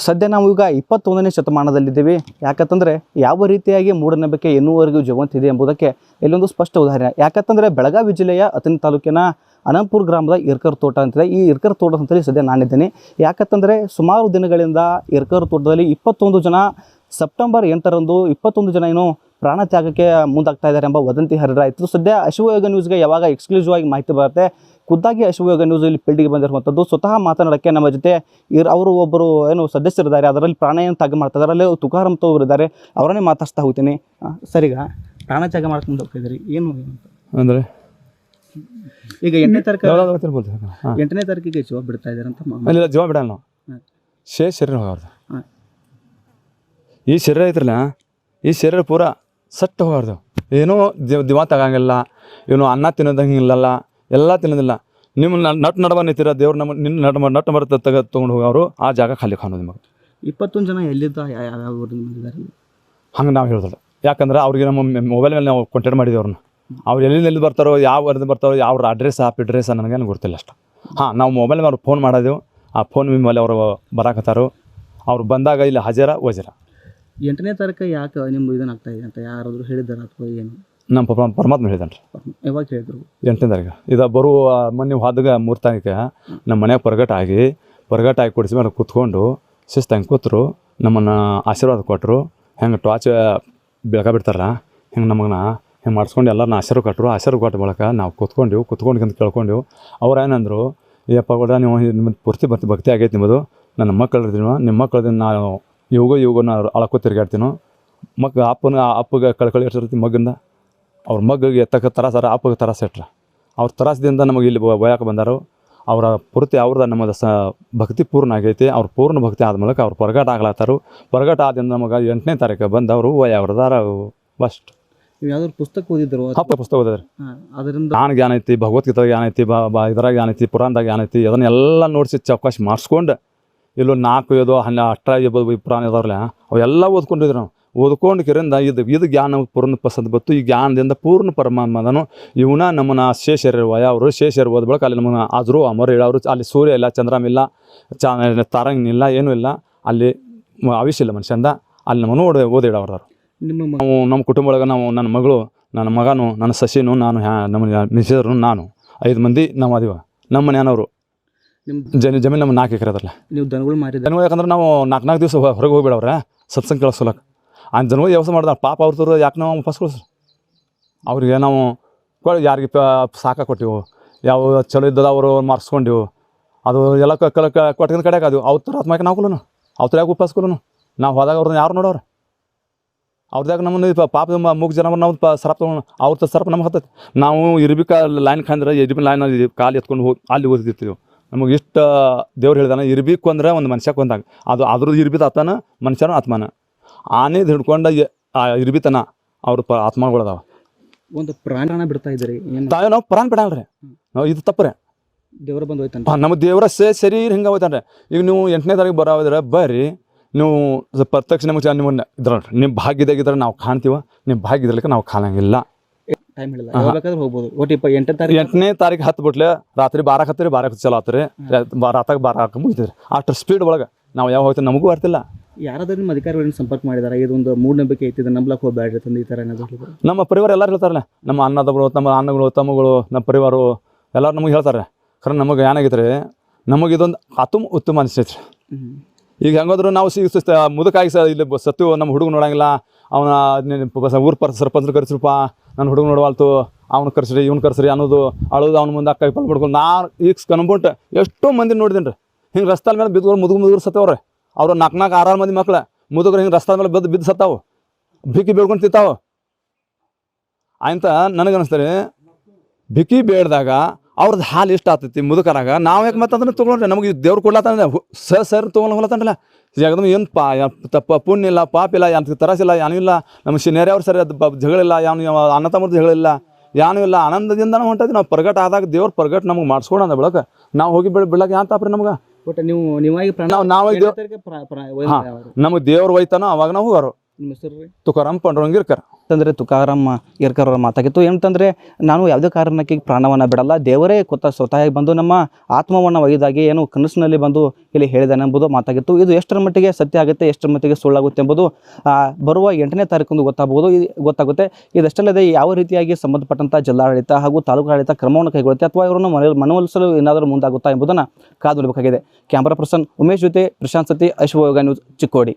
ಸದ್ಯ ನಾವು ಈಗ 21ನೇ ಶತಮಾನದಲ್ಲಿದ್ದೇವೆ. ಯಾಕಂತಂದರೆ ಯಾವ ರೀತಿಯಾಗಿ ಮೂಢನಂಬಿಕೆ ಇನ್ನೂವರೆಗೂ ಜೀವಂತಿದೆ ಎಂಬುದಕ್ಕೆ ಇಲ್ಲೊಂದು ಸ್ಪಷ್ಟ ಉದಾಹರಣೆ. ಯಾಕಂತಂದರೆ ಬೆಳಗಾವಿ ಜಿಲ್ಲೆಯ ಅಥಣಿ ತಾಲೂಕಿನ ಅನಂಪುರ ಗ್ರಾಮದ ಇರ್ಕರ್ ತೋಟ ಅಂತಿದೆ. ಈ ಇರ್ಕರ್ ತೋಟ ಅಂತೇಳಿ ಸದ್ಯ ನಾನಿದ್ದೇನೆ. ಯಾಕಂತಂದರೆ ಸುಮಾರು ದಿನಗಳಿಂದ ಇರ್ಕರ್ ತೋಟದಲ್ಲಿ 21 ಜನ ಸೆಪ್ಟೆಂಬರ್ 8ರಂದು 21 ಜನ ಏನು ಪ್ರಾಣ ತ್ಯಾಗಕ್ಕೆ ಮುಂದಾಗ್ತಾ ಇದ್ದಾರೆ ಎಂಬ ವದಂತಿ ಹರಿದಾಯಿತು. ಸದ್ಯ ಅಶ್ವಯೋಗ ನ್ಯೂಸ್ಗೆ ಯಾವಾಗ ಎಕ್ಸ್ಕ್ಲೂಸಿವ್ ಆಗಿ ಮಾಹಿತಿ ಬರುತ್ತೆ, ಖುದ್ದಾಗಿ ಅಶ್ವಯೋಗ ನ್ಯೂಸ್ ಇಲ್ಲಿ ಫೀಲ್ಡಿಗೆ ಬಂದಿರುವಂಥದ್ದು. ಸ್ವತಃ ಮಾತನಾಡೋಕ್ಕೆ ನಮ್ಮ ಜೊತೆ ಅವರು ಒಬ್ಬರು ಏನು ಸದಸ್ಯರಿದ್ದಾರೆ, ಅದರಲ್ಲಿ ಪ್ರಾಣಾಯಾಮ ತ್ಯಾಗ ಮಾಡ್ತಾ ಇದ್ದಾರೆ. ಅಲ್ಲಿ ತುಕಾರಾಮ್ ಅವರು ಇದ್ದಾರೆ, ಅವರನ್ನೇ ಮಾತಾಡ್ತಾ ಹೋಗ್ತೀನಿ. ಸರ್, ಈಗ ಪ್ರಾಣ ತ್ಯಾಗ ಮಾಡ್ಕೊಂಡು ಹೋಗ್ತಾ ಇದ್ದೀರಿ, ಏನು ಅಂದರೆ ಈಗ 8ನೇ ತಾರೀಕಿಗೆ ಜೀವ ಬಿಡ್ತಾ ಇದ್ದಾರೆ ಅಂತ? ಜೀವ ಬಿಡಲ್ಲ ನಾವು, ಶರೀರ ಹೋಗಾರ್ದು. ಈ ಶರೀರ ಐತ್ರಲ್ಲ, ಈ ಶರೀರ ಪೂರ ಸಟ್ಟು ಹೋಗಾರ್ದು. ಏನೂ ದಿವ ತಗಂಗಿಲ್ಲ, ಇವನು ಅನ್ನ ತಿನ್ನೋದಂಗಿಲ್ಲಲ್ಲ, ಎಲ್ಲ ತಿನ್ನೋದಿಲ್ಲ. ನಿಮ್ಮ ನಟ್ ನಡವ ನಿಂತೀರ ದೇವ್ರು ನಮ್ಮ ನಿನ್ನ ನಟ್ ಮರ ತೊಗೊಂಡು ಹೋಗೋರು ಆ ಜಾಗ ಖಾಲಿ ಕಾಣೋದು ನಿಮಗೆ. 21 ಜನ ಎಲ್ಲಿದ್ದ ಯಾವ ಊರಿದ್ದಾರೆ ಹಂಗೆ ನಾವು ಹೇಳಿದ್ರು. ಯಾಕಂದ್ರೆ ಅವ್ರಿಗೆ ನಮ್ಮ ಮೊಬೈಲ್ ಮೇಲೆ ನಾವು ಕಾಂಟ್ಯಾಕ್ಟ್ ಮಾಡಿದ್ವಿ ಅವ್ರನ್ನ. ಅವ್ರು ಎಲ್ಲಿ ಬರ್ತಾರೋ, ಯಾವ ವರ್ದು ಬರ್ತಾರೋ, ಯಾವ ಅಡ್ರೆಸ್ ನನಗೇನು ಗೊತ್ತಿಲ್ಲ ಅಷ್ಟು. ನಾವು ಮೊಬೈಲ್ ಮೇಲೆ ಫೋನ್ ಮಾಡೋದು, ಆ ಫೋನ್ ಮೇಲೆ ಅವರು ಬರಾಕತ್ತಾರೋ. ಅವ್ರು ಬಂದಾಗ ಇಲ್ಲಿ ಹಾಜರ ವಜರ. 8ನೇ ತಾರೀಕು ಯಾಕೆ ನಿಮ್ಗೆ ಇದನ್ನಾಗ್ತಾ ಇದೆ ಅಂತ ಯಾರಾದರೂ ಹೇಳಿದ್ದಾರೆ ಅಥವಾ ಏನು? ನಮ್ಮ ಪರಮಾತ್ಮ ಹೇಳಿದಾನೆ ರೀ. ಯಾವಾಗ ಹೇಳಿದ್ರು? 8ನೇ ತಾರೀಕು. ಇದು ಬರುವ ಮೊನ್ನೆ ಹೋದಾಗ 3 ತಾರೀಕು ನಮ್ಮ ಮನೆಯಾಗ ಪರಗಟ ಆಗಿ ಕೊಡಿಸಿ ಮೇಲೆ ಕೂತ್ಕೊಂಡು ಶಿಸ್ತಂಗೆ ಕೂತರು. ನಮ್ಮನ್ನು ಆಶೀರ್ವಾದ ಕೊಟ್ಟರು. ಹೆಂಗೆ ಟಾರ್ಚ್ ಬೆಳಕ ಬಿಡ್ತಾರಲ್ಲ, ಹೆಂಗೆ ನಮ್ಮನ್ನ ಹೆಂಗೆ ಮಾಡಿಸ್ಕೊಂಡು ಎಲ್ಲರನ್ನ ಆಶೀರ್ವಾದ ಕೊಟ್ಟ ಬಳಕ ನಾವು ಕೂತ್ಕೊಂಡು ಕೇಳ್ಕೊಂಡೆವು. ಅವ್ರು ಏನಂದರು, ಏಪ್ಪ ಕೂಡ ನೀವು ನಿಮ್ಮದು ಪೂರ್ತಿ ಭಕ್ತಿ ಆಗೈತೆ ನಿಮ್ಮದು. ನನ್ನ ಮಕ್ಕಳಿದ್ದೀನೋ, ನಿಮ್ಮ ಮಕ್ಕಳದಿಂದ ನಾನು ಇವಾಗ ಅಳಕೋ ತಿರ್ಗಾಡ್ತೀನೋ. ಅಪ್ಪಗೆ ಕಳ್ಕಳಿ ಇರ್ತಿರ್ತಿ ಮಗ್ಗಿಂದ. ಅವ್ರ ಮಗ್ಗಿಗೆ ಎತ್ತಕ್ಕೆ ತರಾಸಾರ, ಅಪ್ಪಗೆ ತರಾಸ ಇಟ್ರ. ಅವ್ರ ತರಾಸದಿಂದ ನಮಗೆ ಇಲ್ಲಿ ಒಯ್ಯಾಕೆ ಬಂದಾರು. ಅವರ ಪೂರ್ತಿ ಅವ್ರದ್ದು ನಮ್ಮದು ಭಕ್ತಿ ಪೂರ್ಣ ಆಗೈತಿ. ಅವ್ರ ಪೂರ್ಣ ಭಕ್ತಿ ಆದ ಮೂಲಕ ಅವ್ರು ಪರಗಟ ಆಗ್ಲತ್ತಾರು. ಪರಗಟ ಆದಿಂದ ನಮಗೆ 8ನೇ ತಾರೀಕು ಬಂದು ಅವರು ಅವ್ರದಾರ ಫಸ್ಟ್. ನೀವು ಯಾವ್ದಾದ್ರು ಪುಸ್ತಕ ಓದಿದ್ರು? ಪುಸ್ತಕ ಓದಿದ್ರಿ. ಅದರಿಂದ ನಾನು ಜ್ಞಾನ ಐತಿ, ಭಗವದ್ಗೀತೆದಾಗ ಜ್ಞಾನ ಐತಿ, ಇದ್ರಾಗ ಜ್ಞಾನ ಐತಿ, ಪುರಾಣದಾಗ ಜ್ಞಾನ ಐತಿ. ಅದನ್ನೆಲ್ಲ ನೋಡಿಸಿ ಚೌಕಾಶಿ ಮಾಡಿಸ್ಕೊಂಡು ಇಲ್ಲೂ 4 ಇದೋ 10 ಪುರಾಣ ಇದಾವ್ರಲ್ಲ, ಅವೆಲ್ಲ ಓದ್ಕೊಂಡಿದ್ರು ನಾವು. ಓದ್ಕೊಂಡು ಕಿರಿಂದ ಇದು ಜ್ಞಾನ ಪೂರ್ಣ ಪಸಂದ್ ಬತ್ತು. ಈ ಜ್ಞಾನದಿಂದ ಪೂರ್ಣ ಪರಮಾತ್ಮದನು ಇವನ ನಮ್ಮನ್ನ ಶೇಷರ ಅವರು ಶೇಷರ ಓದ್ ಬಳಕ ಅಲ್ಲಿ ನಮ್ಮನ್ನ ಆದರೂ ಅಮರ ಹೇಳೋರು. ಅಲ್ಲಿ ಸೂರ್ಯ ಇಲ್ಲ, ಚಂದ್ರಮಿಲ್ಲ, ತಾರಂಗಿಲ್ಲ, ಏನೂ ಇಲ್ಲ. ಅಲ್ಲಿ ಆವಿಷ್ಯ ಇಲ್ಲ ಮನುಷ್ಯಂದ. ಅಲ್ಲಿ ನಮ್ಮನ್ನು ಓದಿಡೋರು. ನಮ್ಮ ಕುಟುಂಬ ಒಳಗೆ ನಾವು, ನನ್ನ ಮಗಳು, ನನ್ನ ಮಗನು, ನನ್ನ ಸಸಿನು, ನಾನು, ನಮ್ಮ ಮಿಸರು, ನಾನು 5 ಮಂದಿ ನಾವು ಅದೀವ. ನಮ್ಮ ಮನೆಯವರು ಜಮೀನು ನಮ್ಮ 4 ಎಕರೆ ಅದಲ್ಲ. ನೀವು ದನಗಳು ಮಾರಿದ? ದನಗಳು ಯಾಕಂದ್ರೆ ನಾವು 4 ದಿವಸ ಹೊರಗೆ ಹೋಗಿಬಿಡವ್ರೆ ಸತ್ಸಂಗ ಕೇಳಿಸ್ಕೊಳಕ್ಕೆ. ಆ ದನಗಳು ವ್ಯವಸ್ಥೆ ಮಾಡ್ದ ಪಾಪ ಅವ್ರದ್ದು. ಯಾಕೆ ನಾವು ವಾಪಸ್ ಕಳಿಸ್ರಿ ಅವ್ರಿಗೆ? ನಾವು ಯಾರಿಗೆ ಸಾಕ ಕೊಟ್ಟಿವು, ಯಾವ ಚಲೋ ಇದ್ದದ ಅವರು ಮಾರ್ಸ್ಕೊಂಡಿವು. ಅದು ಎಲ್ಲ ಕೊಟ್ಟಿನ ಕಡೆಗೆ ಅದು ಅವ್ರ ಥರ ಆತ್ಮಕ್ಕೆ ನಾವು ಕೊಲ್ಲನು, ಅವ್ರ ಯಾಕೆ ಉಪವಾಸ ಕೊಲ್ಲನು. ನಾವು ಹೋದಾಗ ಅವ್ರನ್ನ ಯಾರು ನೋಡೋರು? ಅವ್ರದಾಗ ನಮ್ಮನ್ನು ಪಾಪ ಮೂಗು ಜನ ನಾವು ಸರಪ್ ತೊಗೊಂಡು ಅವ್ರ ಸರಪ್ ನಮ್ಗೆ ಹತ್ತೈತಿ. ನಾವು ಇರ್ಬಿಕ ಲೈನ್ ಕಂದ್ರೆ ಇರ್ಬಿ ಲೈನ್ ಕಾಲು ಎತ್ಕೊಂಡು ಹೋಗಿ ಅಲ್ಲಿ ಓದಿರ್ತೀವಿ. ನಮಗೆ ಇಷ್ಟು ದೇವ್ರು ಹೇಳಿದಾನೆ, ಇರ್ಬೇಕು ಅಂದ್ರೆ ಒಂದು ಮನುಷ್ಯ ಕೊಂದಾಗ ಅದು ಅದ್ರದ್ದು ಇರ್ಬಿತ ಆತನ ಮನುಷ್ಯನೂ ಆತ್ಮನ. ಆನೆದು ಹಿಡ್ಕೊಂಡ ಇರ್ಬಿತನ ಅವ್ರ ಆತ್ಮಗಳದಾವ. ಒಂದು ಪ್ರಾಣ ಬಿಡ್ತಾ ಇದ್ದೀರಿ ತಾವು ನಾವು ಪ್ರಾಣ ಬಿಡಲ್ರಿ. ನಾವು ಇದು ತಪ್ಪರೆ. ದೇವ್ರ ಬಂದು ಹೋಯ್ತಾನೆ, ನಮ್ಮ ದೇವರ ಶರೀರ ಹಿಂಗೆ ಹೋಯ್ತಾನೆ. ಈಗ ನೀವು 8ನೇ ತಾರೀಕು ಬರೋದ್ರೆ ಬರ್ರಿ, ನೀವು ಪ್ರತ್ಯಕ್ಷ ನಮಗೆ ನಿಮ್ಮನ್ನ ಇದ್ರ ನಿಮ್ಮ ಭಾಗ್ಯದಾಗಿದ್ರೆ ನಾವು ಕಾಣ್ತೀವ, ನಿಮ್ಮ ಭಾಗ್ಯದಲ್ಲಿಕ್ಕೆ ನಾವು ಕಾಣಂಗಿಲ್ಲ. ಟೈಮ್ ಹೇಳಿಲ್ಲ, ಯಾವಾಗಾದ್ರೂ ಹೋಗ್ಬೋದು. ಒಟ್ಟು 8ನೇ ತಾರೀಕು ಹತ್ತು ಬಿಟ್ಲೆ ರಾತ್ರಿ 12 ಚಲೋ ಆತ್ರಿ. ರಾತ್ರಿ 12 ಮುಗಿತೀರಿ. ಅಷ್ಟು ಸ್ಪೀಡ್ ಒಳಗೆ ನಾವು ಯಾವ ಹೋಗ್ತೀವಿ ನಮಗೂ ಬರ್ತಿಲ್ಲ. ಯಾರಾದ್ರೂ ನಿಮ್ಮ ಅಧಿಕಾರಿಗಳನ್ನ ಸಂಪರ್ಕ ಮಾಡಿದಾರೆ? ಇದೊಂದು ಮೂಢನಂಬಿಕೆ ಐತಿ, ನಂಬ್ಲಕ್ಕೆ ಹೋಗ್ಬೇಡ್ರಿ ತಂದು ಈ ಥರ ಏನಾದ್ರು? ನಮ್ಮ ಪರಿವಾರ ಎಲ್ಲರೂ ಹೇಳ್ತಾರಲ್ಲ, ನಮ್ಮ ಅನ್ನದವರು, ನಮ್ಮ ಅನ್ನಗಳು, ತಮ್ಮಗಳು, ನಮ್ಮ ಪರಿವಾರ ಎಲ್ಲರೂ ನಮಗೆ ಹೇಳ್ತಾರೆ. ಖರೆ ನಮಗೆ ಏನಾಗೈತ್ರಿ, ನಮಗೆ ಇದೊಂದು ಉತ್ತಮ ಅನಿಸ್ತೈತ್ರಿ. ಈಗ ಹೆಂಗೋದ್ರು ನಾವು ಮುದುಕಾಗಿ ಇಲ್ಲಿ ಸತ್ತು ನಮ್ಮ ಹುಡುಗ ನೋಡಂಗಿಲ್ಲ. ಅವನ ಊರು ಸರ್ಪಂಚರು ಕರೆಸ್ರಪ್ಪ, ನನ್ನ ಹುಡುಗ ನೋಡವಾಲ್ತು, ಅವ್ನು ಕರ್ಸ್ರಿ, ಇವ್ನು ಕರ್ಸ್ರಿ ಅನ್ನೋದು, ಅಳೋದು, ಅವ್ನ ಮುಂದೆ ಕೈ ಪಾಲ್ ಮಾಡ್ಕೊಂಡು. ನಾನು ಈಗ ಕನ್ಬಿಟ್ಟು ಎಷ್ಟೋ ಮಂದಿ ನೋಡಿದ್ದೀನಿ ರೀ. ಹಿಂಗೆ ರಸ್ತೆ ಮೇಲೆ ಬಿದ್ದು ಮುದುಗರು ಸತ್ತವ್ರೆ. ಅವ್ರು 4-6 ಮಂದಿ ಮಕ್ಳು ಮುದುಗರು ಹಿಂಗೆ ರಸ್ತೆ ಮೇಲೆ ಬಿದ್ದು ಸತ್ತಾವು, ಬಿಕ್ಕಿ ಬೇಡ್ಕೊಂಡು ತಿಂತಾವು ಅಂತ ನನಗೆ ಅನಿಸ್ತಾರೆ. ಬಿಕ್ಕಿ ಬೇಡ್ದಾಗ ಅವ್ರದ್ದು ಹಾಲು ಇಷ್ಟ ಆಗ್ತೈತಿ ಮುದುಕರಾಗ. ನಾವು ಯಾಕೆ ಮತ್ತೆ ಅದನ್ನು ತೊಗೊಂಡ್ರೆ ನಮಗೆ ದೇವ್ರು ಕೊಡ್ಲತ್ತಾನೆ ಸರ್ ತೊಗೊಂಡು ಹೋಗ್ಲತ್ತಾನಲ್ಲ. ಯಾಕಂದ್ರೆ ಏನು ತಪ್ಪ ಪುಣ್ಯ ಇಲ್ಲ, ಪಾಪ ಇಲ್ಲ, ಅಂತ ತರಸಿಲ್ಲ, ಏನೂ ಇಲ್ಲ. ನಮ್ಮ ನೆರೆಯವ್ರು ಸರಿ ಅದು ಜಗಳಿಲ್ಲ, ಯಾವ ಅಣ್ಣ ತಮ್ಮದು ಜಗಳಿಲ್ಲ, ಏನೂ ಇಲ್ಲ. ಆನಂದದಿಂದನೂ ಹೊಂಟೈತಿ. ನಾವು ಪರಗಟ ಆದಾಗ ದೇವ್ರು ಪರಗಟ್ ನಮಗೆ ಮಾಡಿಸ್ಕೊಡ ಅಂದ ಬೆಳಕ ನಾವು ಹೋಗಿ ಬಿಡ್ಲಾಕ ಏನು ತಾಪ್ರಿ ನಮ್ಗೆ? ಒಟ್ಟು ನೀವು ನೀವಾಗಿ ನಮಗೆ ದೇವ್ರು ಒಯ್ತಾನೋ ಅವಾಗ ನಾವು ಹೋಗಾರು. ನಿಮ್ಮ ಹೆಸರು ರೀ? ತುಕಾರಾಮ್ ಪಾಂಡುರಂಗಿರ್ಕರ್. ಅಂತಂದರೆ ತುಕಾರಾಮ್ ಏರ್ಕರ್ ಅವರ ಮಾತಾಗಿತ್ತು. ಏನಂತಂದರೆ ನಾನು ಯಾವುದೇ ಕಾರಣಕ್ಕೆ ಪ್ರಾಣವನ್ನು ಬಿಡಲ್ಲ, ದೇವರೇ ಸ್ವತಃ ಬಂದು ನಮ್ಮ ಆತ್ಮವನ್ನು ಒಯ್ದಾಗಿ ಏನು ಕನಸಿನಲ್ಲಿ ಬಂದು ಇಲ್ಲಿ ಹೇಳಿದಾನೆ ಎಂಬುದು ಮಾತಾಗಿತ್ತು. ಇದು ಎಷ್ಟರ ಮಟ್ಟಿಗೆ ಸತ್ಯ ಆಗುತ್ತೆ, ಎಷ್ಟರ ಮಟ್ಟಿಗೆ ಸುಳ್ಳಾಗುತ್ತೆ ಎಂಬುದು ಬರುವ 8ನೇ ತಾರೀಕು ಗೊತ್ತಾಗುತ್ತೆ. ಇದಷ್ಟಲ್ಲದೆ ಯಾವ ರೀತಿಯಾಗಿ ಸಂಬಂಧಪಟ್ಟಂಥ ಜಿಲ್ಲಾಡಳಿತ ಹಾಗೂ ತಾಲೂಕಾಡಳಿತ ಕ್ರಮವನ್ನು ಕೈಗೊಳ್ಳುತ್ತೆ ಅಥವಾ ಇವರನ್ನು ಮನವೊಲಿಸಲು ಏನಾದರೂ ಮುಂದಾಗುತ್ತಾ ಎಂಬುದನ್ನು ಕಾದು ನೋಡಬೇಕಾಗಿದೆ. ಕ್ಯಾಮ್ರಾ ಪರ್ಸನ್ ಉಮೇಶ್ ಜೊತೆ ಪ್ರಶಾಂತ್ ಸತಿ, ಅಶ್ವಯೋಗ ನ್ಯೂಸ್, ಚಿಕ್ಕೋಡಿ.